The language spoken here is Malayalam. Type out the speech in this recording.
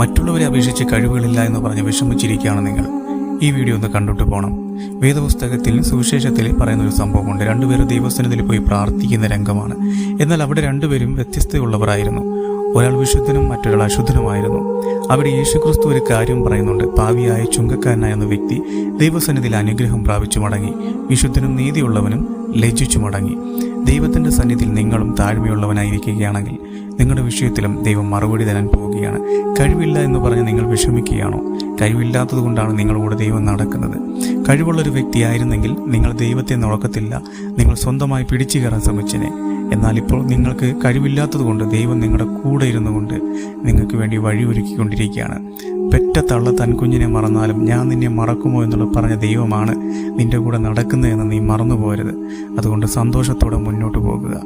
മറ്റുള്ളവരെ അപേക്ഷിച്ച് കഴിവുകളില്ല എന്ന് പറഞ്ഞ് വിഷമിച്ചിരിക്കുകയാണ് നിങ്ങൾ. ഈ വീഡിയോ ഒന്ന് കണ്ടിട്ട് പോകണം. വേദപുസ്തകത്തിൽ സുവിശേഷത്തിൽ പറയുന്നൊരു സംഭവമുണ്ട്. രണ്ടുപേരും ദൈവസന്നിധിയിൽ പോയി പ്രാർത്ഥിക്കുന്ന രംഗമാണ്. എന്നാൽ അവിടെ രണ്ടുപേരും വ്യത്യസ്തയുള്ളവരായിരുന്നു. ഒരാൾ വിശുദ്ധനും മറ്റൊരാൾ അശുദ്ധനുമായിരുന്നു. അവിടെ യേശുക്രിസ്തു ഒരു കാര്യം പറയുന്നുണ്ട്. പാവിയായ ചുങ്കക്കാരനായ വ്യക്തി ദൈവസന്നിധിയിൽ അനുഗ്രഹം പ്രാപിച്ചു മടങ്ങി. വിശുദ്ധനും നീതിയുള്ളവനും ലജ്ജിച്ചു മടങ്ങി. ദൈവത്തിൻ്റെ സന്നിധിയിൽ നിങ്ങളും താഴ്മയുള്ളവനായിരിക്കുകയാണെങ്കിൽ നിങ്ങളുടെ വിഷയത്തിലും ദൈവം മറുപടി തരാൻ പോവുകയാണ്. കഴിവില്ല എന്ന് പറഞ്ഞ് നിങ്ങൾ വിഷമിക്കുകയാണോ? കഴിവില്ലാത്തത് കൊണ്ടാണ് നിങ്ങളോട് ദൈവം നടക്കുന്നത്. കഴിവുള്ളൊരു വ്യക്തിയായിരുന്നെങ്കിൽ നിങ്ങൾ ദൈവത്തെ നോക്കത്തില്ല, നിങ്ങൾ സ്വന്തമായി പിടിച്ചു കയറാൻ ശ്രമിച്ചേനെ. എന്നാൽ ഇപ്പോൾ നിങ്ങൾക്ക് കഴിവില്ലാത്തത് കൊണ്ട് ദൈവം നിങ്ങളുടെ കൂടെ ഇരുന്നു കൊണ്ട് നിങ്ങൾക്ക് വേണ്ടി വഴിയൊരുക്കിക്കൊണ്ടിരിക്കുകയാണ്. പെറ്റ തള്ള തൻ കുഞ്ഞിനെ മറന്നാലും ഞാൻ നിന്നെ മറക്കുമോ എന്നുള്ള പറഞ്ഞ ദൈവമാണ് നിന്റെ കൂടെ നടക്കുന്നതെന്ന് നീ മറന്നു പോകരുത്. അതുകൊണ്ട് സന്തോഷത്തോടെ മുന്നോട്ട് പോകുക.